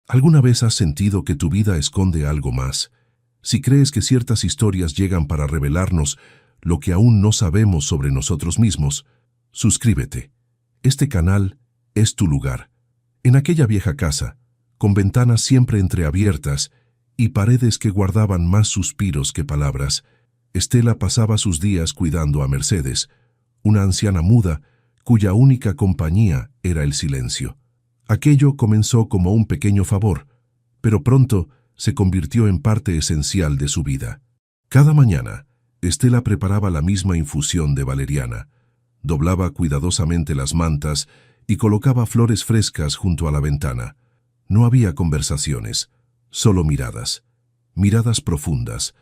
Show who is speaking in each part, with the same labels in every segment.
Speaker 1: ¿Alguna vez has sentido que tu vida esconde algo más? Si crees que ciertas historias llegan para revelarnos lo que aún no sabemos sobre nosotros mismos, suscríbete. Este canal es tu lugar. En aquella vieja casa, con ventanas siempre entreabiertas y paredes que guardaban más suspiros que palabras, Estela pasaba sus días cuidando a Mercedes, una anciana muda cuya única compañía era el silencio. Aquello comenzó como un pequeño favor, pero pronto se convirtió en parte esencial de su vida. Cada mañana, Estela preparaba la misma infusión de valeriana, doblaba cuidadosamente las mantas y colocaba flores frescas junto a la ventana. No había conversaciones, solo miradas. Miradas profundas,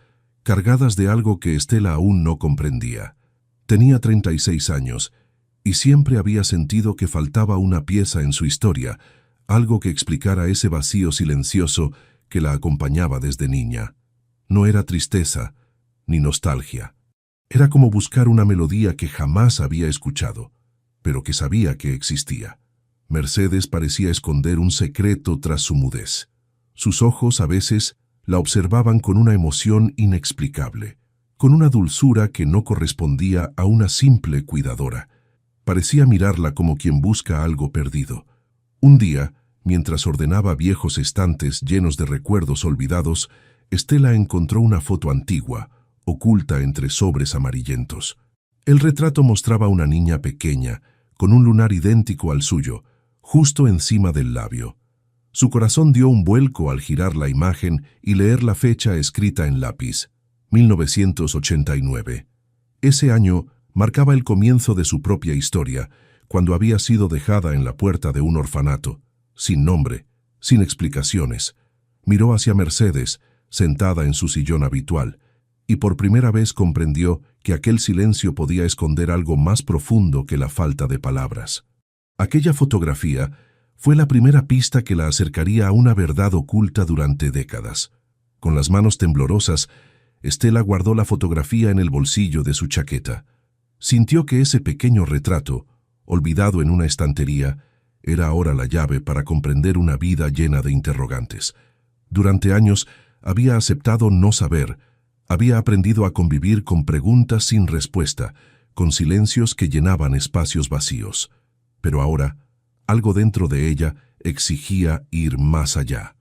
Speaker 1: cargadas de algo que Estela aún no comprendía. Tenía 36 años y siempre había sentido que faltaba una pieza en su historia, algo que explicara ese vacío silencioso que la acompañaba desde niña. No era tristeza ni nostalgia. Era como buscar una melodía que jamás había escuchado, pero que sabía que existía. Mercedes parecía esconder un secreto tras su mudez. Sus ojos a veces la observaban con una emoción inexplicable, con una dulzura que no correspondía a una simple cuidadora. Parecía mirarla como quien busca algo perdido. Un día, mientras ordenaba viejos estantes llenos de recuerdos olvidados, Estela encontró una foto antigua, oculta entre sobres amarillentos. El retrato mostraba a una niña pequeña, con un lunar idéntico al suyo, justo encima del labio. Su corazón dio un vuelco al girar la imagen y leer la fecha escrita en lápiz, 1989. Ese año marcaba el comienzo de su propia historia, cuando había sido dejada en la puerta de un orfanato, sin nombre, sin explicaciones. Miró hacia Mercedes, sentada en su sillón habitual, y por primera vez comprendió que aquel silencio podía esconder algo más profundo que la falta de palabras. Aquella fotografía fue la primera pista que la acercaría a una verdad oculta durante décadas. Con las manos temblorosas, Estela guardó la fotografía en el bolsillo de su chaqueta. Sintió que ese pequeño retrato, olvidado en una estantería, era ahora la llave para comprender una vida llena de interrogantes. Durante años había aceptado no saber, había aprendido a convivir con preguntas sin respuesta, con silencios que llenaban espacios vacíos. Pero ahora, algo dentro de ella exigía ir más allá.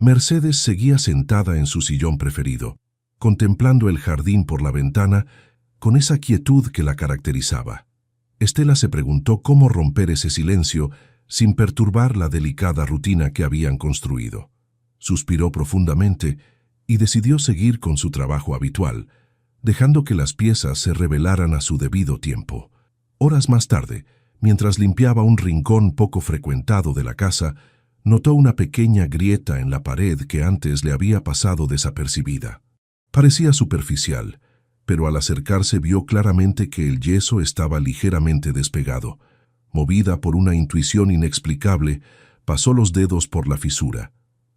Speaker 1: Mercedes seguía sentada en su sillón preferido, contemplando el jardín por la ventana, con esa quietud que la caracterizaba. Estela se preguntó cómo romper ese silencio sin perturbar la delicada rutina que habían construido. Suspiró profundamente y decidió seguir con su trabajo habitual, dejando que las piezas se revelaran a su debido tiempo. Horas más tarde, mientras limpiaba un rincón poco frecuentado de la casa, notó una pequeña grieta en la pared que antes le había pasado desapercibida. Parecía superficial, pero al acercarse vio claramente que el yeso estaba ligeramente despegado. Movida por una intuición inexplicable, pasó los dedos por la fisura.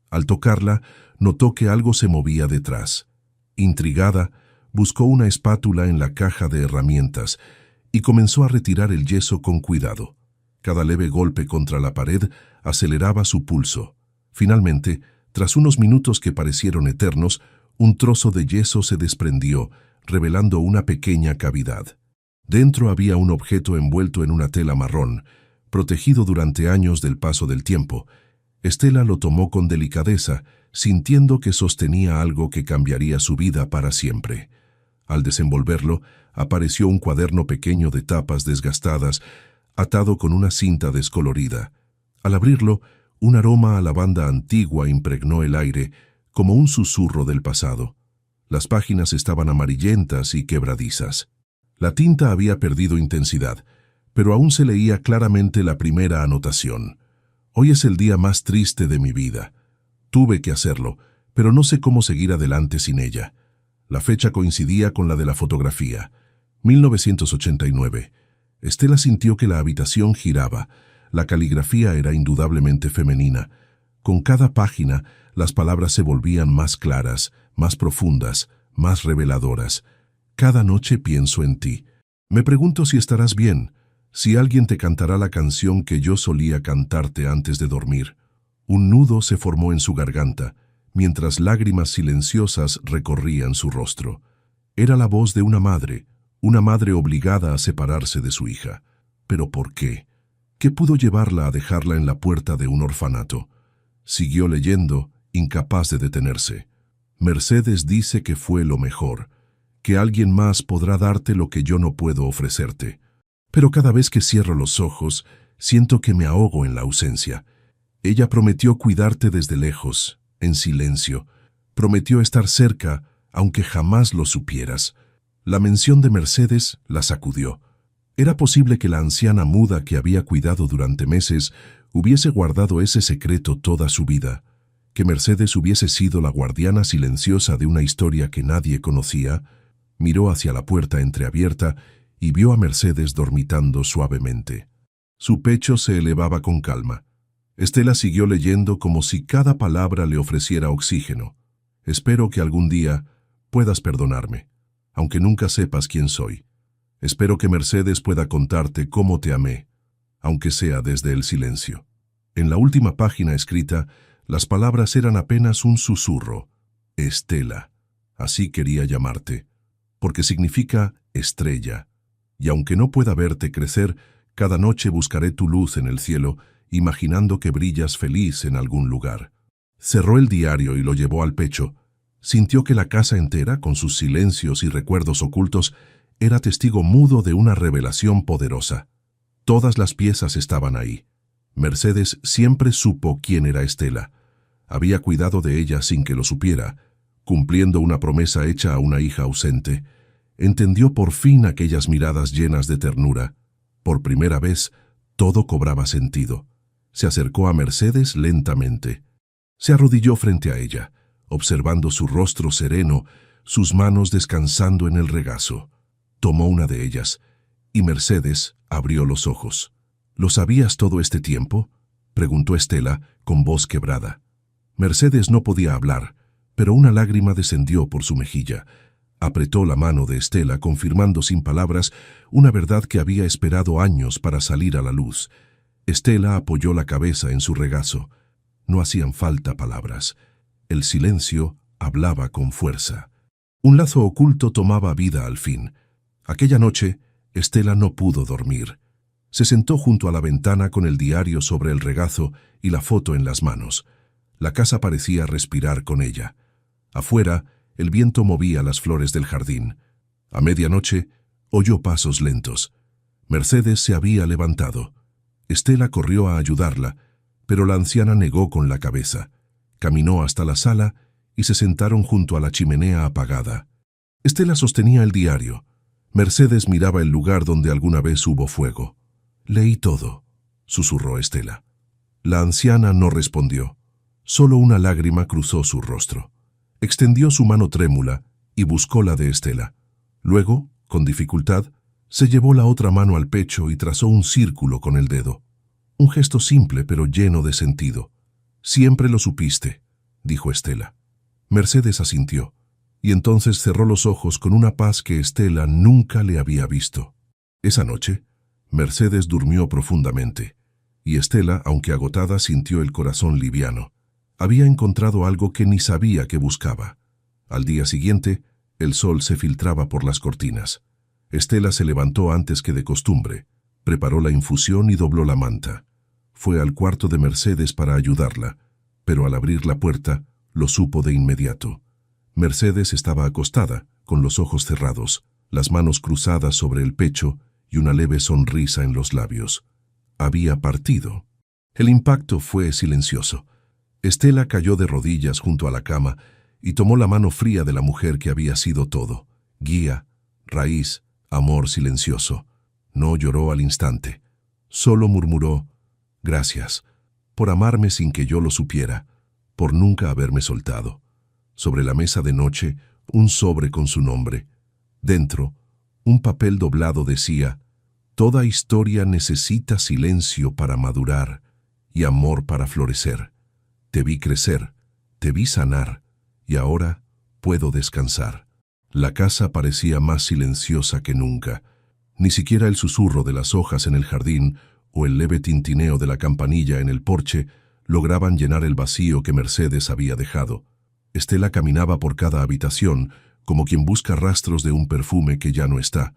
Speaker 1: Al tocarla, notó que algo se movía detrás. Intrigada, buscó una espátula en la caja de herramientas y comenzó a retirar el yeso con cuidado. Cada leve golpe contra la pared aceleraba su pulso. Finalmente, tras unos minutos que parecieron eternos, un trozo de yeso se desprendió, revelando una pequeña cavidad. Dentro había un objeto envuelto en una tela marrón, protegido durante años del paso del tiempo. Estela lo tomó con delicadeza, sintiendo que sostenía algo que cambiaría su vida para siempre. Al desenvolverlo, apareció un cuaderno pequeño de tapas desgastadas, atado con una cinta descolorida. Al abrirlo, un aroma a lavanda antigua impregnó el aire, como un susurro del pasado. Las páginas estaban amarillentas y quebradizas. La tinta había perdido intensidad, pero aún se leía claramente la primera anotación. Hoy es el día más triste de mi vida. Tuve que hacerlo, pero no sé cómo seguir adelante sin ella. La fecha coincidía con la de la fotografía. 1989. Estela sintió que la habitación giraba. La caligrafía era indudablemente femenina. Con cada página, las palabras se volvían más claras, más profundas, más reveladoras. Cada noche pienso en ti. Me pregunto si estarás bien, si alguien te cantará la canción que yo solía cantarte antes de dormir. Un nudo se formó en su garganta, mientras lágrimas silenciosas recorrían su rostro. Era la voz de una madre obligada a separarse de su hija. ¿Pero por qué? ¿Qué pudo llevarla a dejarla en la puerta de un orfanato? Siguió leyendo, incapaz de detenerse. Mercedes dice que fue lo mejor, que alguien más podrá darte lo que yo no puedo ofrecerte. Pero cada vez que cierro los ojos, siento que me ahogo en la ausencia. Ella prometió cuidarte desde lejos, en silencio. Prometió estar cerca, aunque jamás lo supieras. La mención de Mercedes la sacudió. Era posible que la anciana muda que había cuidado durante meses hubiese guardado ese secreto toda su vida, que Mercedes hubiese sido la guardiana silenciosa de una historia que nadie conocía. Miró hacia la puerta entreabierta y vio a Mercedes dormitando suavemente. Su pecho se elevaba con calma. Estela siguió leyendo como si cada palabra le ofreciera oxígeno. Espero que algún día puedas perdonarme, aunque nunca sepas quién soy. Espero que Mercedes pueda contarte cómo te amé, aunque sea desde el silencio. En la última página escrita, las palabras eran apenas un susurro. Estela, así quería llamarte, porque significa estrella. Y aunque no pueda verte crecer, cada noche buscaré tu luz en el cielo, imaginando que brillas feliz en algún lugar. Cerró el diario y lo llevó al pecho. Sintió que la casa entera, con sus silencios y recuerdos ocultos, era testigo mudo de una revelación poderosa. Todas las piezas estaban ahí. Mercedes siempre supo quién era Estela. Había cuidado de ella sin que lo supiera, cumpliendo una promesa hecha a una hija ausente. Entendió por fin aquellas miradas llenas de ternura. Por primera vez, todo cobraba sentido. Se acercó a Mercedes lentamente. Se arrodilló frente a ella, observando su rostro sereno, sus manos descansando en el regazo. Tomó una de ellas, y Mercedes abrió los ojos. ¿Lo sabías todo este tiempo?, preguntó Estela con voz quebrada. Mercedes no podía hablar, pero una lágrima descendió por su mejilla. Apretó la mano de Estela, confirmando sin palabras una verdad que había esperado años para salir a la luz. Estela apoyó la cabeza en su regazo. No hacían falta palabras. El silencio hablaba con fuerza. Un lazo oculto tomaba vida al fin. Aquella noche, Estela no pudo dormir. Se sentó junto a la ventana con el diario sobre el regazo y la foto en las manos. La casa parecía respirar con ella. Afuera, el viento movía las flores del jardín. A medianoche, oyó pasos lentos. Mercedes se había levantado. Estela corrió a ayudarla, pero la anciana negó con la cabeza. Caminó hasta la sala y se sentaron junto a la chimenea apagada. Estela sostenía el diario. Mercedes miraba el lugar donde alguna vez hubo fuego. «Leí todo», susurró Estela. La anciana no respondió. Solo una lágrima cruzó su rostro. Extendió su mano trémula y buscó la de Estela. Luego, con dificultad, se llevó la otra mano al pecho y trazó un círculo con el dedo. Un gesto simple pero lleno de sentido. «Siempre lo supiste», dijo Estela. Mercedes asintió, y entonces cerró los ojos con una paz que Estela nunca le había visto. Esa noche, Mercedes durmió profundamente, y Estela, aunque agotada, sintió el corazón liviano. Había encontrado algo que ni sabía que buscaba. Al día siguiente, el sol se filtraba por las cortinas. Estela se levantó antes que de costumbre, preparó la infusión y dobló la manta. Fue al cuarto de Mercedes para ayudarla, pero al abrir la puerta, lo supo de inmediato. Mercedes estaba acostada, con los ojos cerrados, las manos cruzadas sobre el pecho y una leve sonrisa en los labios. Había partido. El impacto fue silencioso. Estela cayó de rodillas junto a la cama y tomó la mano fría de la mujer que había sido todo: guía, raíz, amor silencioso. No lloró al instante. Solo murmuró: «Gracias, por amarme sin que yo lo supiera, por nunca haberme soltado». Sobre la mesa de noche, un sobre con su nombre. Dentro, un papel doblado decía: «Toda historia necesita silencio para madurar y amor para florecer. Te vi crecer, te vi sanar, y ahora puedo descansar». La casa parecía más silenciosa que nunca. Ni siquiera el susurro de las hojas en el jardín o el leve tintineo de la campanilla en el porche lograban llenar el vacío que Mercedes había dejado. Estela caminaba por cada habitación, como quien busca rastros de un perfume que ya no está.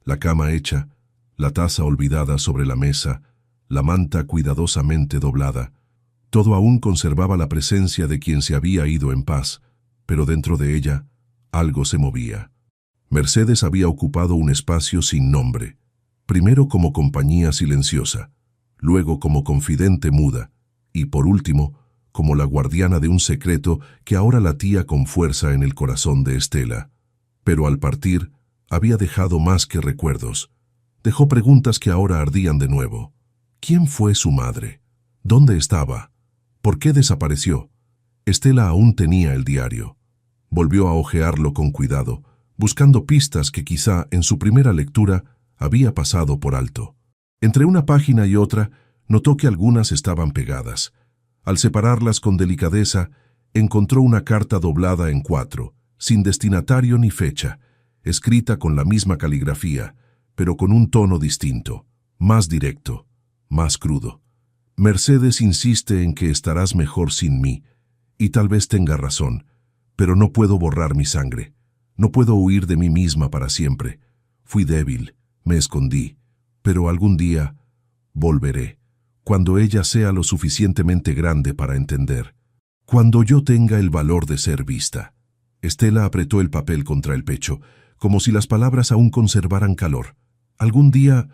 Speaker 1: La cama hecha, la taza olvidada sobre la mesa, la manta cuidadosamente doblada. Todo aún conservaba la presencia de quien se había ido en paz, pero dentro de ella algo se movía. Mercedes había ocupado un espacio sin nombre, primero como compañía silenciosa, luego como confidente muda, y por último, como la guardiana de un secreto que ahora latía con fuerza en el corazón de Estela. Pero al partir, había dejado más que recuerdos. Dejó preguntas que ahora ardían de nuevo. ¿Quién fue su madre? ¿Dónde estaba? ¿Por qué desapareció? Estela aún tenía el diario. Volvió a hojearlo con cuidado, buscando pistas que quizá en su primera lectura había pasado por alto. Entre una página y otra, notó que algunas estaban pegadas. Al separarlas con delicadeza, encontró una carta doblada en 4, sin destinatario ni fecha, escrita con la misma caligrafía, pero con un tono distinto, más directo, más crudo. Mercedes insiste en que estarás mejor sin mí, y tal vez tenga razón, pero no puedo borrar mi sangre. No puedo huir de mí misma para siempre. Fui débil, me escondí, pero algún día volveré, cuando ella sea lo suficientemente grande para entender. Cuando yo tenga el valor de ser vista. Estela apretó el papel contra el pecho, como si las palabras aún conservaran calor. Algún día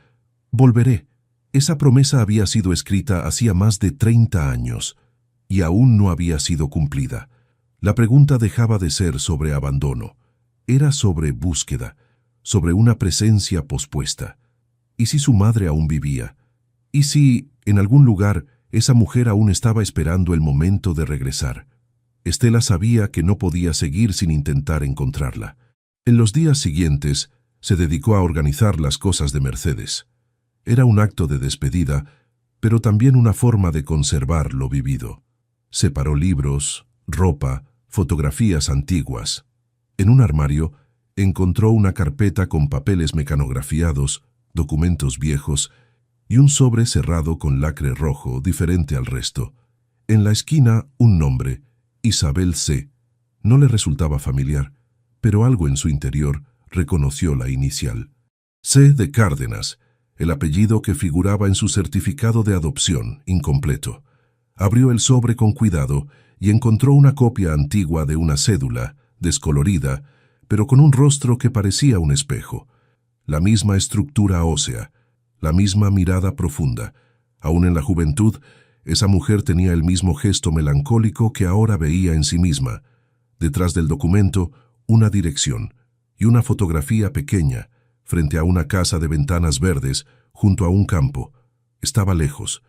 Speaker 1: volveré. Esa promesa había sido escrita hacía más de 30 años, y aún no había sido cumplida. La pregunta dejaba de ser sobre abandono. Era sobre búsqueda, sobre una presencia pospuesta. ¿Y si su madre aún vivía? ¿Y si, en algún lugar, esa mujer aún estaba esperando el momento de regresar? Estela sabía que no podía seguir sin intentar encontrarla. En los días siguientes, se dedicó a organizar las cosas de Mercedes. Era un acto de despedida, pero también una forma de conservar lo vivido. Separó libros, ropa, fotografías antiguas. En un armario, encontró una carpeta con papeles mecanografiados, documentos viejos y un sobre cerrado con lacre rojo diferente al resto. En la esquina, un nombre, Isabel C. No le resultaba familiar, pero algo en su interior reconoció la inicial. C. de Cárdenas, el apellido que figuraba en su certificado de adopción, incompleto. Abrió el sobre con cuidado y encontró una copia antigua de una cédula, descolorida, pero con un rostro que parecía un espejo. La misma estructura ósea, la misma mirada profunda. Aún en la juventud, esa mujer tenía el mismo gesto melancólico que ahora veía en sí misma. Detrás del documento, una dirección y una fotografía pequeña, frente a una casa de ventanas verdes, junto a un campo. Estaba lejos,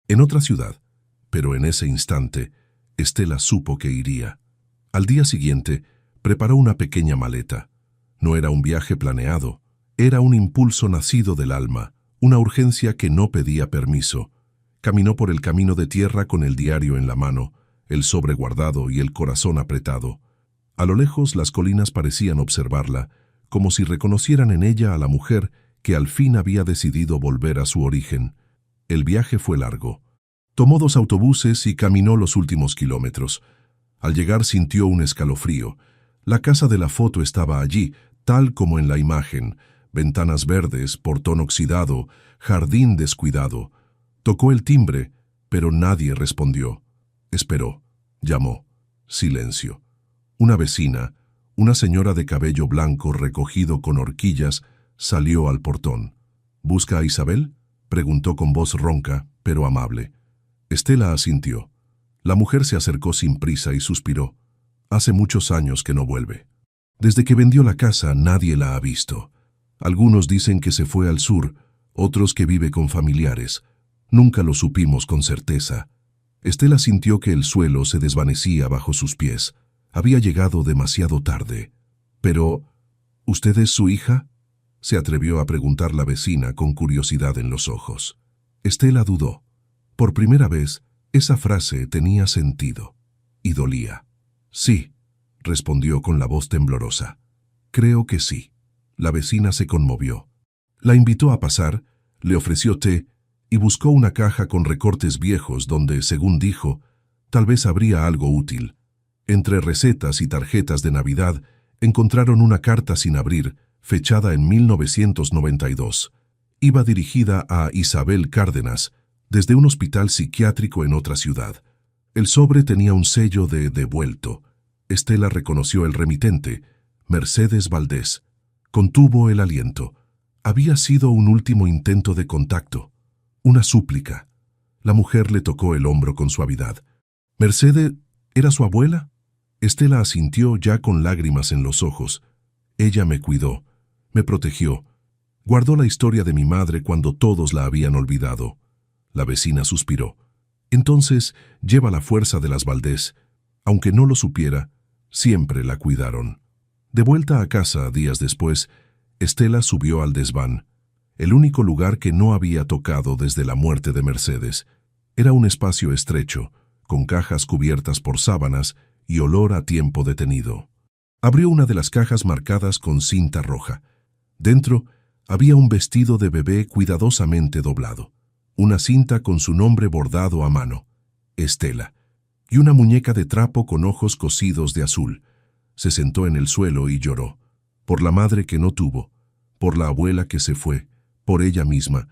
Speaker 1: en otra ciudad, pero en ese instante, Estela supo que iría. Al día siguiente, preparó una pequeña maleta. No era un viaje planeado, era un impulso nacido del alma, una urgencia que no pedía permiso. Caminó por el camino de tierra con el diario en la mano, el sobre guardado y el corazón apretado. A lo lejos las colinas parecían observarla, como si reconocieran en ella a la mujer que al fin había decidido volver a su origen. El viaje fue largo. Tomó 2 autobuses y caminó los últimos kilómetros. Al llegar sintió un escalofrío. La casa de la foto estaba allí, tal como en la imagen. Ventanas verdes, portón oxidado, jardín descuidado. Tocó el timbre, pero nadie respondió. Esperó. Llamó. Silencio. Una vecina, una señora de cabello blanco recogido con horquillas, salió al portón. ¿Busca a Isabel?, preguntó con voz ronca, pero amable. Estela asintió. La mujer se acercó sin prisa y suspiró. Hace muchos años que no vuelve. Desde que vendió la casa nadie la ha visto. Algunos dicen que se fue al sur, otros que vive con familiares. Nunca lo supimos con certeza. Estela sintió que el suelo se desvanecía bajo sus pies. Había llegado demasiado tarde. Pero, ¿usted es su hija?, se atrevió a preguntar la vecina con curiosidad en los ojos. Estela dudó. Por primera vez, esa frase tenía sentido. Y dolía. Sí, respondió con la voz temblorosa. Creo que sí. La vecina se conmovió. La invitó a pasar, le ofreció té y buscó una caja con recortes viejos donde, según dijo, tal vez habría algo útil. Entre recetas y tarjetas de Navidad, encontraron una carta sin abrir, fechada en 1992. Iba dirigida a Isabel Cárdenas, desde un hospital psiquiátrico en otra ciudad. El sobre tenía un sello de devuelto. Estela reconoció el remitente, Mercedes Valdés. Contuvo el aliento. Había sido un último intento de contacto, una súplica. La mujer le tocó el hombro con suavidad. ¿Mercedes era su abuela? Estela asintió ya con lágrimas en los ojos. Ella me cuidó, me protegió. Guardó la historia de mi madre cuando todos la habían olvidado. La vecina suspiró. Entonces lleva la fuerza de las Valdés. Aunque no lo supiera, siempre la cuidaron. De vuelta a casa, días después, Estela subió al desván. El único lugar que no había tocado desde la muerte de Mercedes. Era un espacio estrecho, con cajas cubiertas por sábanas y olor a tiempo detenido. Abrió una de las cajas marcadas con cinta roja. Dentro había un vestido de bebé cuidadosamente doblado, una cinta con su nombre bordado a mano, Estela, y una muñeca de trapo con ojos cosidos de azul. Se sentó en el suelo y lloró, por la madre que no tuvo, por la abuela que se fue, por ella misma,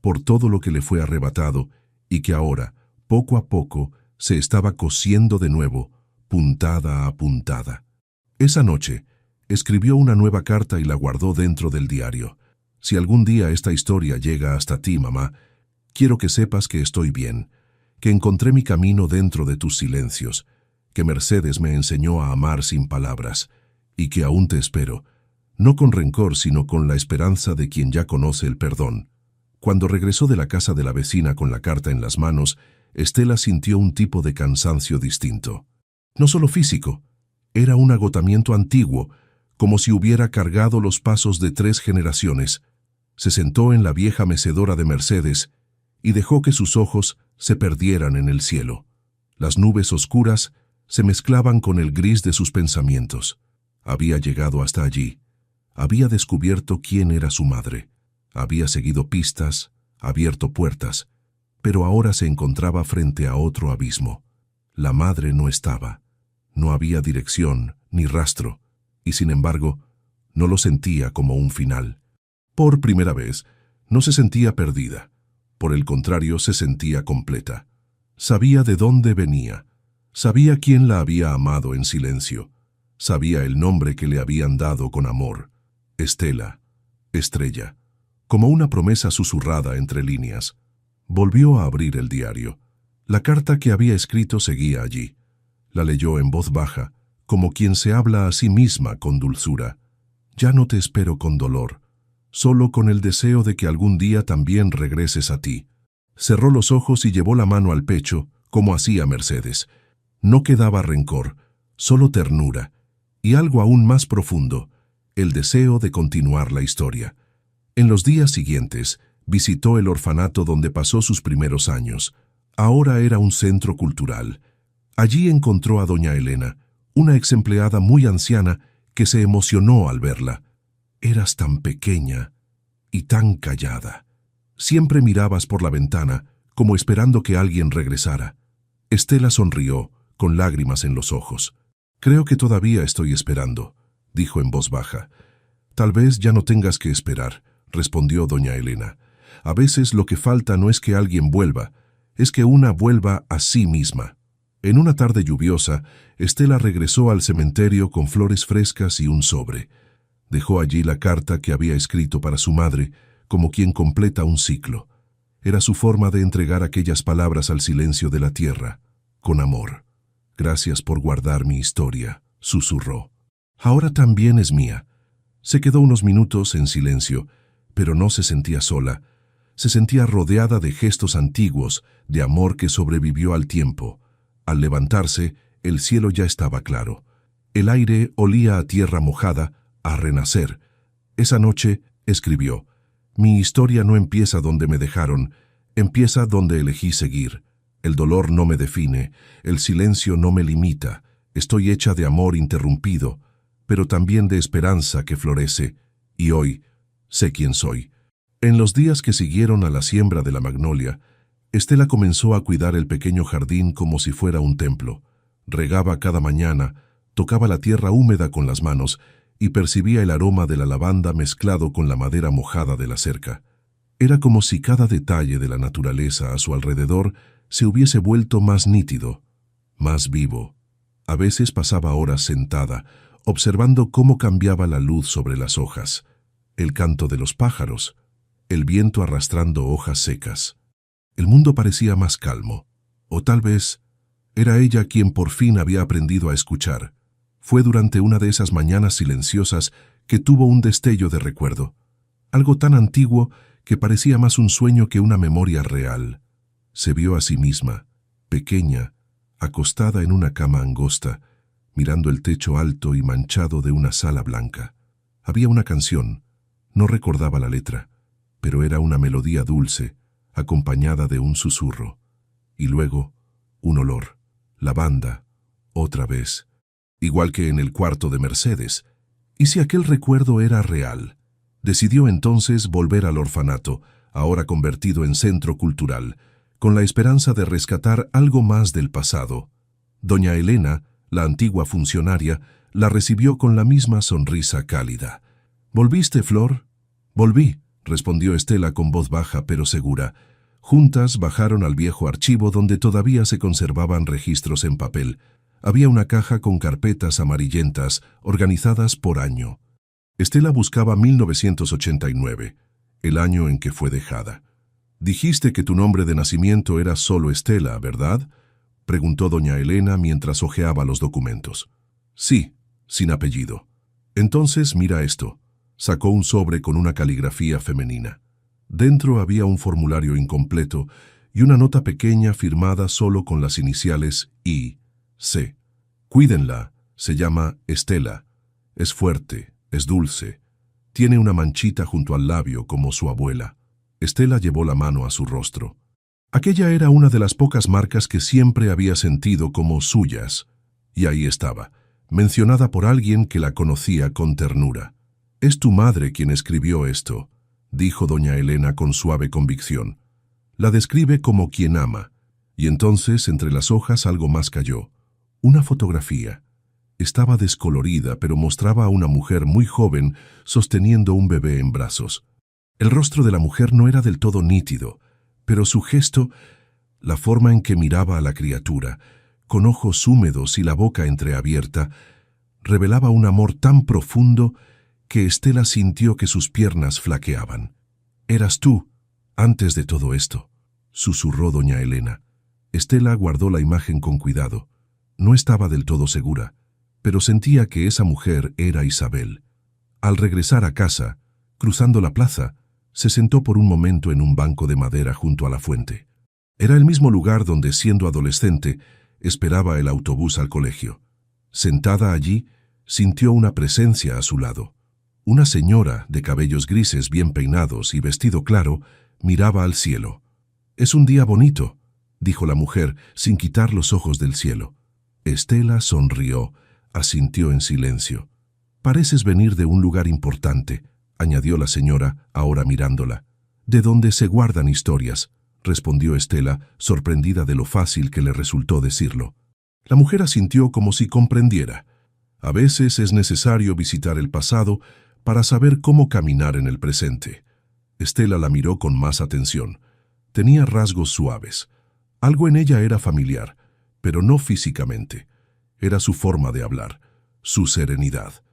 Speaker 1: por todo lo que le fue arrebatado y que ahora, poco a poco, se estaba cosiendo de nuevo, puntada a puntada. Esa noche, escribió una nueva carta y la guardó dentro del diario. Si algún día esta historia llega hasta ti, mamá, quiero que sepas que estoy bien, que encontré mi camino dentro de tus silencios, que Mercedes me enseñó a amar sin palabras, y que aún te espero, no con rencor sino con la esperanza de quien ya conoce el perdón. Cuando regresó de la casa de la vecina con la carta en las manos, Estela sintió un tipo de cansancio distinto. No solo físico, era un agotamiento antiguo, como si hubiera cargado los pasos de 3 generaciones. Se sentó en la vieja mecedora de Mercedes y dejó que sus ojos se perdieran en el cielo. Las nubes oscuras se mezclaban con el gris de sus pensamientos. Había llegado hasta allí. Había descubierto quién era su madre. Había seguido pistas, abierto puertas, pero ahora se encontraba frente a otro abismo. La madre no estaba. No había dirección ni rastro, y sin embargo, no lo sentía como un final. Por primera vez, no se sentía perdida. Por el contrario, se sentía completa. Sabía de dónde venía. Sabía quién la había amado en silencio. Sabía el nombre que le habían dado con amor. Estela, Estrella, como una promesa susurrada entre líneas. Volvió a abrir el diario. La carta que había escrito seguía allí. La leyó en voz baja, como quien se habla a sí misma con dulzura. Ya no te espero con dolor, solo con el deseo de que algún día también regreses a ti. Cerró los ojos y llevó la mano al pecho, como hacía Mercedes. No quedaba rencor, solo ternura, y algo aún más profundo, el deseo de continuar la historia. En los días siguientes, visitó el orfanato donde pasó sus primeros años. Ahora era un centro cultural. Allí encontró a doña Elena, una exempleada muy anciana que se emocionó al verla. Eras tan pequeña y tan callada. Siempre mirabas por la ventana, como esperando que alguien regresara. Estela sonrió, con lágrimas en los ojos. Creo que todavía estoy esperando, dijo en voz baja. Tal vez ya no tengas que esperar, respondió doña Elena. A veces lo que falta no es que alguien vuelva, es que una vuelva a sí misma. En una tarde lluviosa, Estela regresó al cementerio con flores frescas y un sobre. Dejó allí la carta que había escrito para su madre, como quien completa un ciclo. Era su forma de entregar aquellas palabras al silencio de la tierra, con amor. Gracias por guardar mi historia, susurró. Ahora también es mía. Se quedó unos minutos en silencio, pero no se sentía sola. Se sentía rodeada de gestos antiguos, de amor que sobrevivió al tiempo. Al levantarse, el cielo ya estaba claro. El aire olía a tierra mojada, a renacer. Esa noche escribió: mi historia no empieza donde me dejaron, empieza donde elegí seguir. El dolor no me define, el silencio no me limita. Estoy hecha de amor interrumpido, pero también de esperanza que florece. Y hoy sé quién soy. En los días que siguieron a la siembra de la magnolia, Estela comenzó a cuidar el pequeño jardín como si fuera un templo. Regaba cada mañana, tocaba la tierra húmeda con las manos y percibía el aroma de la lavanda mezclado con la madera mojada de la cerca. Era como si cada detalle de la naturaleza a su alrededor se hubiese vuelto más nítido, más vivo. A veces pasaba horas sentada, observando cómo cambiaba la luz sobre las hojas, el canto de los pájaros, el viento arrastrando hojas secas. El mundo parecía más calmo, o tal vez era ella quien por fin había aprendido a escuchar. Fue durante una de esas mañanas silenciosas que tuvo un destello de recuerdo, algo tan antiguo que parecía más un sueño que una memoria real. Se vio a sí misma, pequeña, acostada en una cama angosta, mirando el techo alto y manchado de una sala blanca. Había una canción, no recordaba la letra, pero era una melodía dulce, acompañada de un susurro. Y luego, un olor, lavanda, otra vez, igual que en el cuarto de Mercedes. ¿Y si aquel recuerdo era real? Decidió entonces volver al orfanato, ahora convertido en centro cultural, con la esperanza de rescatar algo más del pasado. Doña Elena, la antigua funcionaria, la recibió con la misma sonrisa cálida. ¿Volviste, Flor? Volví, respondió Estela con voz baja pero segura. Juntas bajaron al viejo archivo donde todavía se conservaban registros en papel. Había una caja con carpetas amarillentas, organizadas por año. Estela buscaba 1989, el año en que fue dejada. «Dijiste que tu nombre de nacimiento era solo Estela, ¿verdad?», preguntó doña Elena mientras hojeaba los documentos. «Sí, sin apellido». «Entonces mira esto». Sacó un sobre con una caligrafía femenina. Dentro había un formulario incompleto y una nota pequeña firmada solo con las iniciales I. C. «Cuídenla, se llama Estela. Es fuerte, es dulce. Tiene una manchita junto al labio como su abuela». Estela llevó la mano a su rostro. Aquella era una de las pocas marcas que siempre había sentido como suyas. Y ahí estaba, mencionada por alguien que la conocía con ternura. «Es tu madre quien escribió esto», dijo doña Elena con suave convicción. «La describe como quien ama». Y entonces entre las hojas algo más cayó. Una fotografía. Estaba descolorida, pero mostraba a una mujer muy joven sosteniendo un bebé en brazos. El rostro de la mujer no era del todo nítido, pero su gesto, la forma en que miraba a la criatura, con ojos húmedos y la boca entreabierta, revelaba un amor tan profundo que Estela sintió que sus piernas flaqueaban. «Eras tú, antes de todo esto», susurró doña Elena. Estela guardó la imagen con cuidado. No estaba del todo segura, pero sentía que esa mujer era Isabel. Al regresar a casa, cruzando la plaza, se sentó por un momento en un banco de madera junto a la fuente. Era el mismo lugar donde, siendo adolescente, esperaba el autobús al colegio. Sentada allí, sintió una presencia a su lado. Una señora, de cabellos grises bien peinados y vestido claro, miraba al cielo. «Es un día bonito», dijo la mujer, sin quitar los ojos del cielo. Estela sonrió, asintió en silencio. «Pareces venir de un lugar importante», añadió la señora, ahora mirándola. «De donde se guardan historias», respondió Estela, sorprendida de lo fácil que le resultó decirlo. La mujer asintió como si comprendiera. A veces es necesario visitar el pasado para saber cómo caminar en el presente. Estela la miró con más atención. Tenía rasgos suaves. Algo en ella era familiar, pero no físicamente. Era su forma de hablar, su serenidad.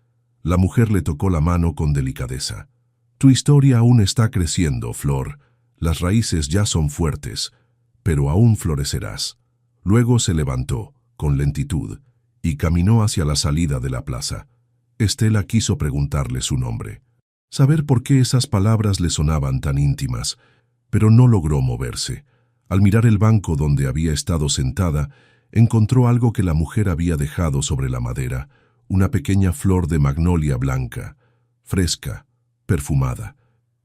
Speaker 1: La mujer le tocó la mano con delicadeza. «Tu historia aún está creciendo, Flor. Las raíces ya son fuertes, pero aún florecerás». Luego se levantó, con lentitud, y caminó hacia la salida de la plaza. Estela quiso preguntarle su nombre, saber por qué esas palabras le sonaban tan íntimas, pero no logró moverse. Al mirar el banco donde había estado sentada, encontró algo que la mujer había dejado sobre la madera, una pequeña flor de magnolia blanca, fresca, perfumada.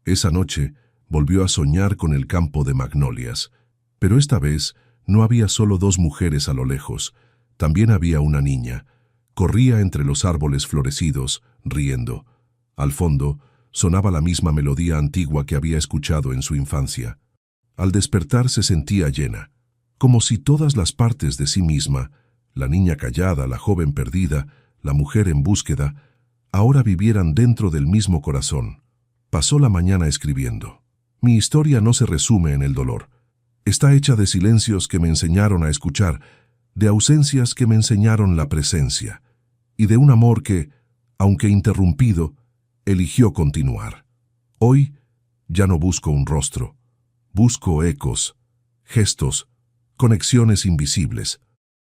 Speaker 1: Esa noche volvió a soñar con el campo de magnolias, pero esta vez no había solo dos mujeres a lo lejos, también había una niña. Corría entre los árboles florecidos, riendo. Al fondo, sonaba la misma melodía antigua que había escuchado en su infancia. Al despertar se sentía llena, como si todas las partes de sí misma, la niña callada, la joven perdida, la mujer en búsqueda, ahora vivieran dentro del mismo corazón. Pasó la mañana escribiendo. Mi historia no se resume en el dolor. Está hecha de silencios que me enseñaron a escuchar, de ausencias que me enseñaron la presencia, y de un amor que, aunque interrumpido, eligió continuar. Hoy ya no busco un rostro, busco ecos, gestos, conexiones invisibles,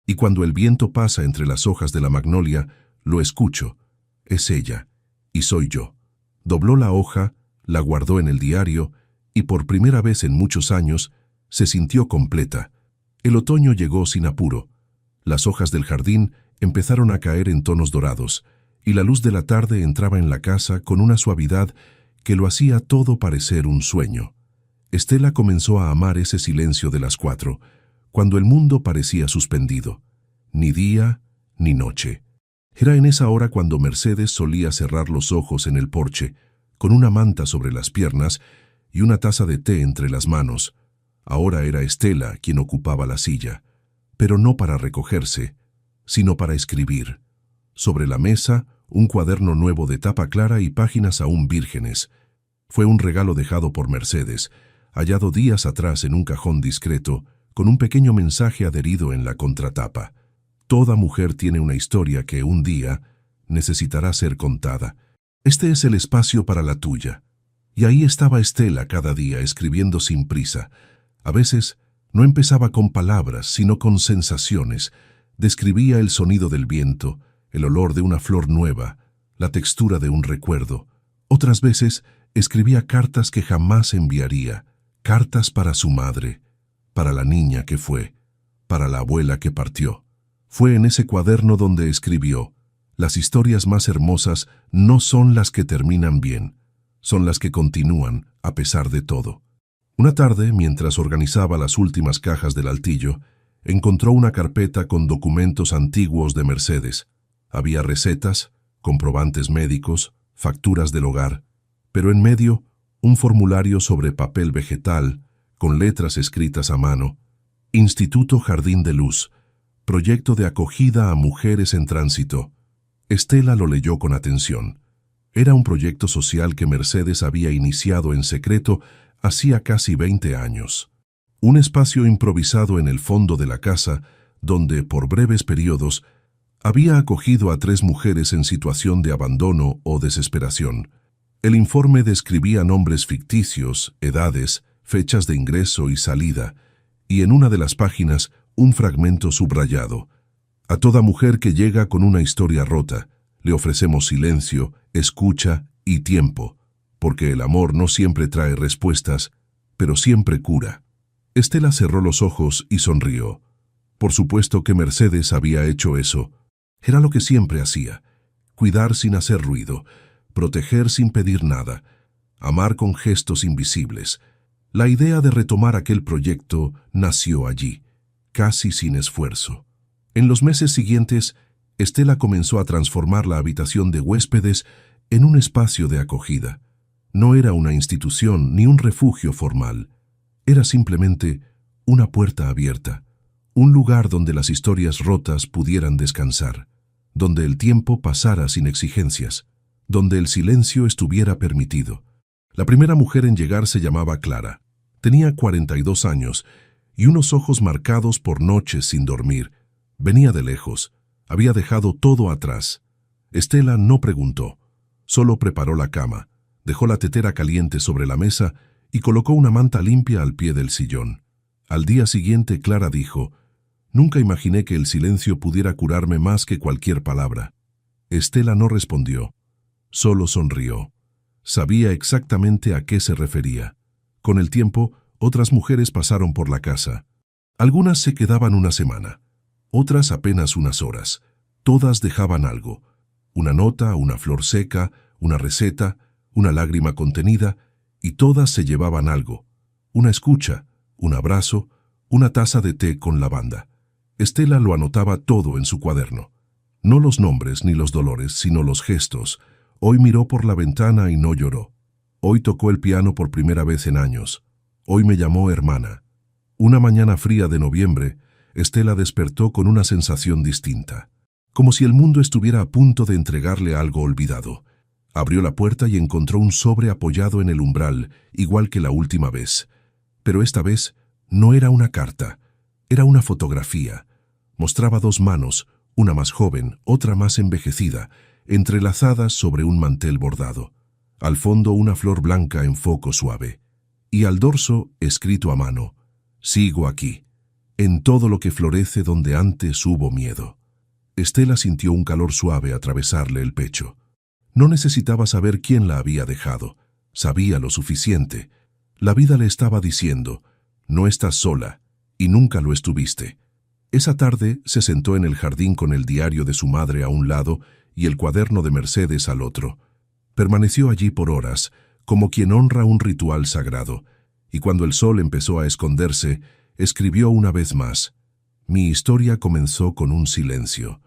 Speaker 1: y cuando el viento pasa entre las hojas de la magnolia, lo escucho. Es ella, y soy yo. Dobló la hoja, la guardó en el diario, y por primera vez en muchos años, se sintió completa. El otoño llegó sin apuro. Las hojas del jardín empezaron a caer en tonos dorados, y la luz de la tarde entraba en la casa con una suavidad que lo hacía todo parecer un sueño. Estela comenzó a amar ese silencio de las 4, cuando el mundo parecía suspendido. Ni día, ni noche. Era en esa hora cuando Mercedes solía cerrar los ojos en el porche, con una manta sobre las piernas y una taza de té entre las manos. Ahora era Estela quien ocupaba la silla, pero no para recogerse, sino para escribir. Sobre la mesa, un cuaderno nuevo de tapa clara y páginas aún vírgenes. Fue un regalo dejado por Mercedes, hallado días atrás en un cajón discreto, con un pequeño mensaje adherido en la contratapa. Toda mujer tiene una historia que un día necesitará ser contada. Este es el espacio para la tuya. Y ahí estaba Estela cada día escribiendo sin prisa. A veces no empezaba con palabras, sino con sensaciones. Describía el sonido del viento, el olor de una flor nueva, la textura de un recuerdo. Otras veces escribía cartas que jamás enviaría, cartas para su madre, para la niña que fue, para la abuela que partió. Fue en ese cuaderno donde escribió: las historias más hermosas no son las que terminan bien, son las que continúan a pesar de todo. Una tarde, mientras organizaba las últimas cajas del altillo, encontró una carpeta con documentos antiguos de Mercedes. Había recetas, comprobantes médicos, facturas del hogar, pero en medio, un formulario sobre papel vegetal, con letras escritas a mano. Instituto Jardín de Luz, proyecto de acogida a mujeres en tránsito. Estela lo leyó con atención. Era un proyecto social que Mercedes había iniciado en secreto hacía casi 20 años. Un espacio improvisado en el fondo de la casa, donde, por breves periodos, había acogido a 3 mujeres en situación de abandono o desesperación. El informe describía nombres ficticios, edades, fechas de ingreso y salida, y en una de las páginas un fragmento subrayado. A toda mujer que llega con una historia rota, le ofrecemos silencio, escucha y tiempo, porque el amor no siempre trae respuestas, pero siempre cura. Estela cerró los ojos y sonrió. Por supuesto que Mercedes había hecho eso. Era lo que siempre hacía: cuidar sin hacer ruido, proteger sin pedir nada, amar con gestos invisibles. La idea de retomar aquel proyecto nació allí, casi sin esfuerzo. En los meses siguientes, Estela comenzó a transformar la habitación de huéspedes en un espacio de acogida. No era una institución ni un refugio formal. Era simplemente una puerta abierta, un lugar donde las historias rotas pudieran descansar, donde el tiempo pasara sin exigencias, donde el silencio estuviera permitido. La primera mujer en llegar se llamaba Clara. Tenía 42 años y unos ojos marcados por noches sin dormir. Venía de lejos. Había dejado todo atrás. Estela no preguntó. Solo preparó la cama, dejó la tetera caliente sobre la mesa y colocó una manta limpia al pie del sillón. Al día siguiente, Clara dijo: «Nunca imaginé que el silencio pudiera curarme más que cualquier palabra». Estela no respondió. Solo sonrió. Sabía exactamente a qué se refería. Con el tiempo, otras mujeres pasaron por la casa. Algunas se quedaban una semana, otras apenas unas horas. Todas dejaban algo: una nota, una flor seca, una receta, una lágrima contenida, y todas se llevaban algo: una escucha, un abrazo, una taza de té con lavanda. Estela lo anotaba todo en su cuaderno. No los nombres ni los dolores, sino los gestos, Hoy miró por la ventana y no lloró. Hoy tocó el piano por primera vez en años. Hoy me llamó hermana. Una mañana fría de noviembre, Estela despertó con una sensación distinta, como si el mundo estuviera a punto de entregarle algo olvidado. Abrió la puerta y encontró un sobre apoyado en el umbral, igual que la última vez. Pero esta vez no era una carta, era una fotografía. Mostraba dos manos, una más joven, otra más envejecida, entrelazadas sobre un mantel bordado. Al fondo una flor blanca en foco suave. Y al dorso, escrito a mano: «Sigo aquí, en todo lo que florece donde antes hubo miedo». Estela sintió un calor suave atravesarle el pecho. No necesitaba saber quién la había dejado. Sabía lo suficiente. La vida le estaba diciendo: «No estás sola, y nunca lo estuviste». Esa tarde se sentó en el jardín con el diario de su madre a un lado y el cuaderno de Mercedes al otro. Permaneció allí por horas, como quien honra un ritual sagrado, y cuando el sol empezó a esconderse, escribió una vez más: «Mi historia comenzó con un silencio,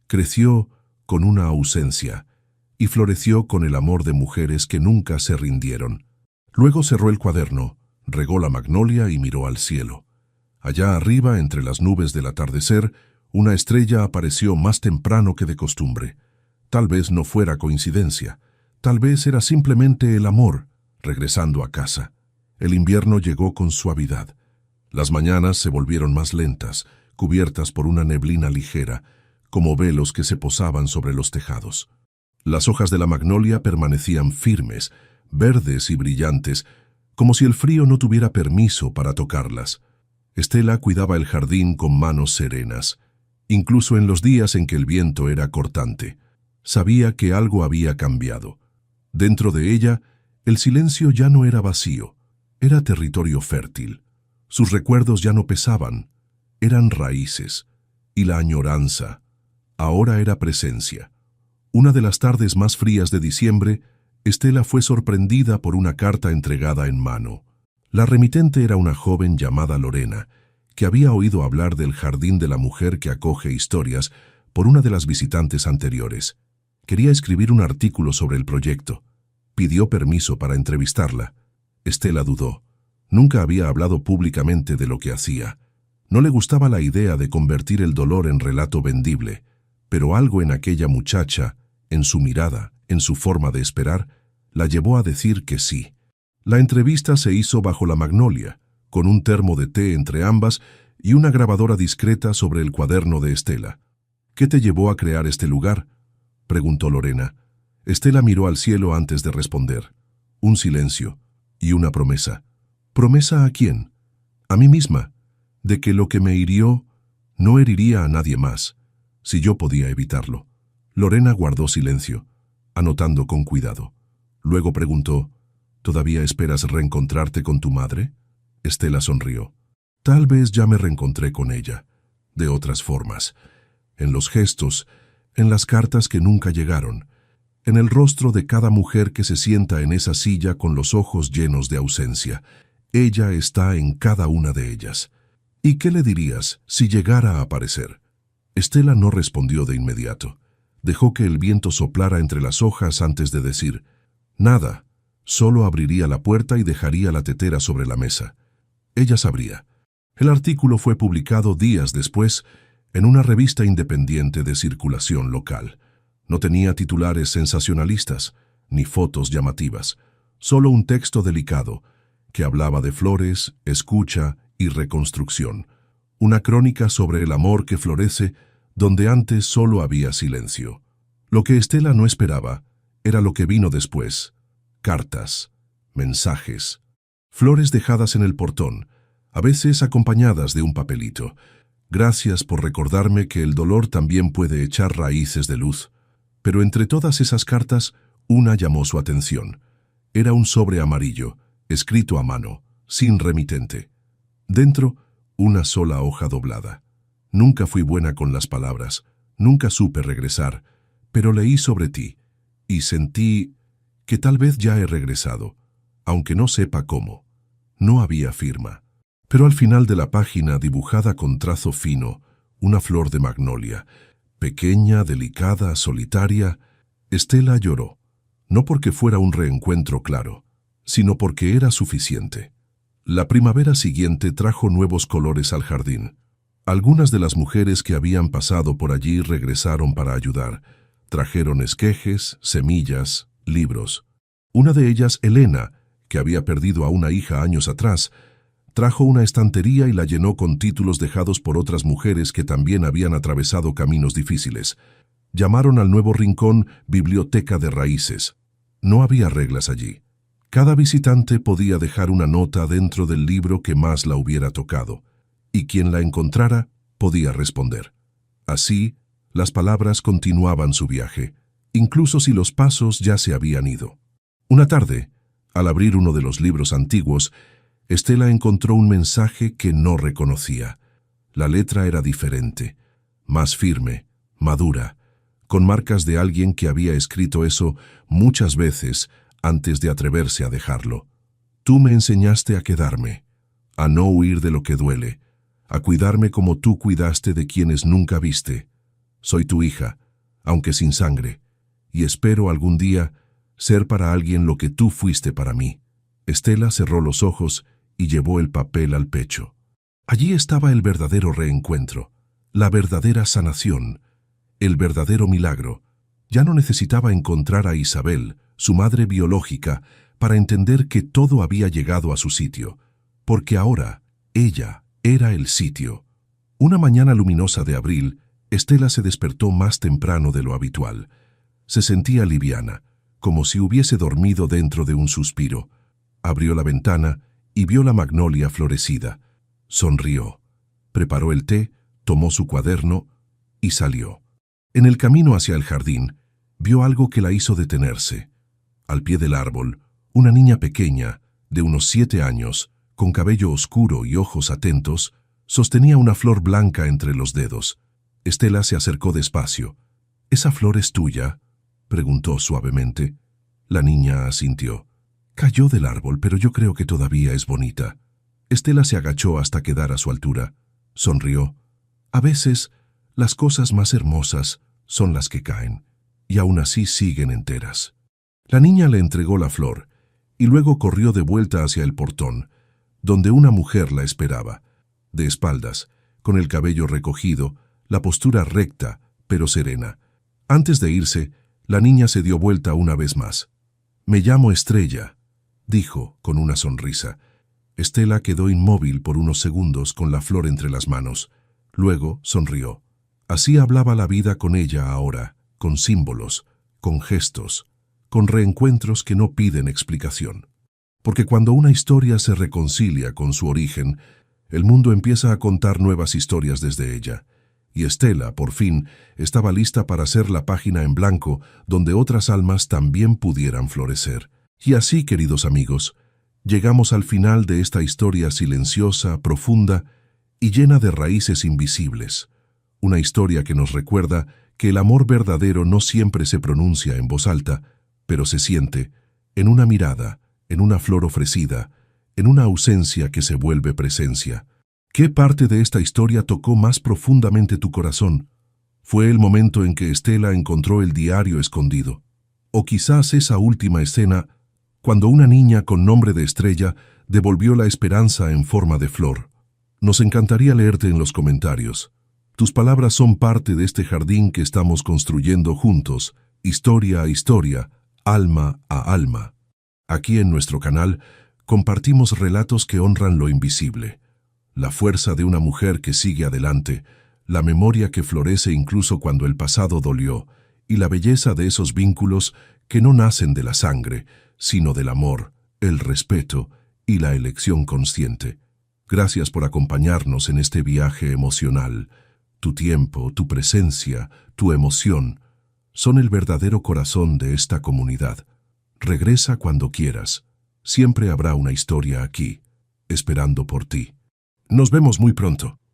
Speaker 1: creció con una ausencia, y floreció con el amor de mujeres que nunca se rindieron». Luego cerró el cuaderno, regó la magnolia y miró al cielo. Allá arriba, entre las nubes del atardecer, una estrella apareció más temprano que de costumbre. Tal vez no fuera coincidencia, tal vez era simplemente el amor, regresando a casa. El invierno llegó con suavidad. Las mañanas se volvieron más lentas, cubiertas por una neblina ligera, como velos que se posaban sobre los tejados. Las hojas de la magnolia permanecían firmes, verdes y brillantes, como si el frío no tuviera permiso para tocarlas. Estela cuidaba el jardín con manos serenas, incluso en los días en que el viento era cortante. Sabía que algo había cambiado. Dentro de ella, el silencio ya no era vacío, era territorio fértil. Sus recuerdos ya no pesaban, eran raíces, y la añoranza ahora era presencia. Una de las tardes más frías de diciembre, Estela fue sorprendida por una carta entregada en mano. La remitente era una joven llamada Lorena, que había oído hablar del Jardín de la Mujer que acoge historias por una de las visitantes anteriores. Quería escribir un artículo sobre el proyecto. Pidió permiso para entrevistarla. Estela dudó. Nunca había hablado públicamente de lo que hacía. No le gustaba la idea de convertir el dolor en relato vendible, pero algo en aquella muchacha, en su mirada, en su forma de esperar, la llevó a decir que sí. La entrevista se hizo bajo la magnolia, con un termo de té entre ambas y una grabadora discreta sobre el cuaderno de Estela. «¿Qué te llevó a crear este lugar?», preguntó Lorena. Estela miró al cielo antes de responder. Un silencio y una promesa. ¿Promesa a quién? A mí misma, de que lo que me hirió no heriría a nadie más, si yo podía evitarlo. Lorena guardó silencio, anotando con cuidado. Luego preguntó: «¿Todavía esperas reencontrarte con tu madre?». Estela sonrió. Tal vez ya me reencontré con ella, de otras formas, en los gestos, en las cartas que nunca llegaron, en el rostro de cada mujer que se sienta en esa silla con los ojos llenos de ausencia. Ella está en cada una de ellas. ¿Y qué le dirías si llegara a aparecer? Estela no respondió de inmediato. Dejó que el viento soplara entre las hojas antes de decir nada. Solo abriría la puerta y dejaría la tetera sobre la mesa. Ella sabría. El artículo fue publicado días después en una revista independiente de circulación local. No tenía titulares sensacionalistas, ni fotos llamativas, solo un texto delicado que hablaba de flores, escucha y reconstrucción. Una crónica sobre el amor que florece donde antes solo había silencio. Lo que Estela no esperaba era lo que vino después. Cartas, mensajes, flores dejadas en el portón, a veces acompañadas de un papelito. Gracias por recordarme que el dolor también puede echar raíces de luz. Pero entre todas esas cartas, una llamó su atención. Era un sobre amarillo, escrito a mano, sin remitente. Dentro, una sola hoja doblada. Nunca fui buena con las palabras, nunca supe regresar, pero leí sobre ti, y sentí que tal vez ya he regresado, aunque no sepa cómo. No había firma. Pero al final de la página, dibujada con trazo fino, una flor de magnolia, pequeña, delicada, solitaria, Estela lloró. no porque fuera un reencuentro claro, sino porque era suficiente. La primavera siguiente trajo nuevos colores al jardín. Algunas de las mujeres que habían pasado por allí regresaron para ayudar. Trajeron esquejes, semillas, libros. Una de ellas, Elena, que había perdido a una hija años atrás, trajo una estantería y la llenó con títulos dejados por otras mujeres que también habían atravesado caminos difíciles. Llamaron al nuevo rincón Biblioteca de Raíces. No había reglas allí. Cada visitante podía dejar una nota dentro del libro que más la hubiera tocado, y quien la encontrara podía responder. Así, las palabras continuaban su viaje, incluso si los pasos ya se habían ido. Una tarde, al abrir uno de los libros antiguos, Estela encontró un mensaje que no reconocía. La letra era diferente, más firme, madura, con marcas de alguien que había escrito eso muchas veces antes de atreverse a dejarlo. Tú me enseñaste a quedarme, a no huir de lo que duele, a cuidarme como tú cuidaste de quienes nunca viste. Soy tu hija, aunque sin sangre, y espero algún día ser para alguien lo que tú fuiste para mí. Estela cerró los ojos y llevó el papel al pecho. Allí estaba el verdadero reencuentro, la verdadera sanación, el verdadero milagro. Ya no necesitaba encontrar a Isabel, su madre biológica, para entender que todo había llegado a su sitio, porque ahora ella era el sitio. Una mañana luminosa de abril, Estela se despertó más temprano de lo habitual. Se sentía liviana, como si hubiese dormido dentro de un suspiro. Abrió la ventana y vio la magnolia florecida. Sonrió, preparó el té, tomó su cuaderno y salió. En el camino hacia el jardín, vio algo que la hizo detenerse. Al pie del árbol, una niña pequeña, de unos 7 años, con cabello oscuro y ojos atentos, sostenía una flor blanca entre los dedos. Estela se acercó despacio. ¿Esa flor es tuya?, preguntó suavemente. La niña asintió. Cayó del árbol, pero yo creo que todavía es bonita. Estela se agachó hasta quedar a su altura. Sonrió. A veces, las cosas más hermosas son las que caen, y aún así siguen enteras. La niña le entregó la flor, y luego corrió de vuelta hacia el portón, donde una mujer la esperaba, de espaldas, con el cabello recogido, la postura recta, pero serena. Antes de irse, la niña se dio vuelta una vez más. «Me llamo Estrella», dijo con una sonrisa. Estela quedó inmóvil por unos segundos con la flor entre las manos. Luego sonrió. Así hablaba la vida con ella ahora, con símbolos, con gestos, con reencuentros que no piden explicación. Porque cuando una historia se reconcilia con su origen, el mundo empieza a contar nuevas historias desde ella. Y Estela, por fin, estaba lista para ser la página en blanco donde otras almas también pudieran florecer. Y así, queridos amigos, llegamos al final de esta historia silenciosa, profunda y llena de raíces invisibles. Una historia que nos recuerda que el amor verdadero no siempre se pronuncia en voz alta, pero se siente en una mirada, en una flor ofrecida, en una ausencia que se vuelve presencia. ¿Qué parte de esta historia tocó más profundamente tu corazón? ¿Fue el momento en que Estela encontró el diario escondido? ¿O quizás esa última escena, cuando una niña con nombre de Estrella devolvió la esperanza en forma de flor? Nos encantaría leerte en los comentarios. Tus palabras son parte de este jardín que estamos construyendo juntos, historia a historia, alma a alma. Aquí en nuestro canal compartimos relatos que honran lo invisible. La fuerza de una mujer que sigue adelante, la memoria que florece incluso cuando el pasado dolió, y la belleza de esos vínculos que no nacen de la sangre, sino del amor, el respeto y la elección consciente. Gracias por acompañarnos en este viaje emocional. Tu tiempo, tu presencia, tu emoción son el verdadero corazón de esta comunidad. Regresa cuando quieras. Siempre habrá una historia aquí, esperando por ti. Nos vemos muy pronto.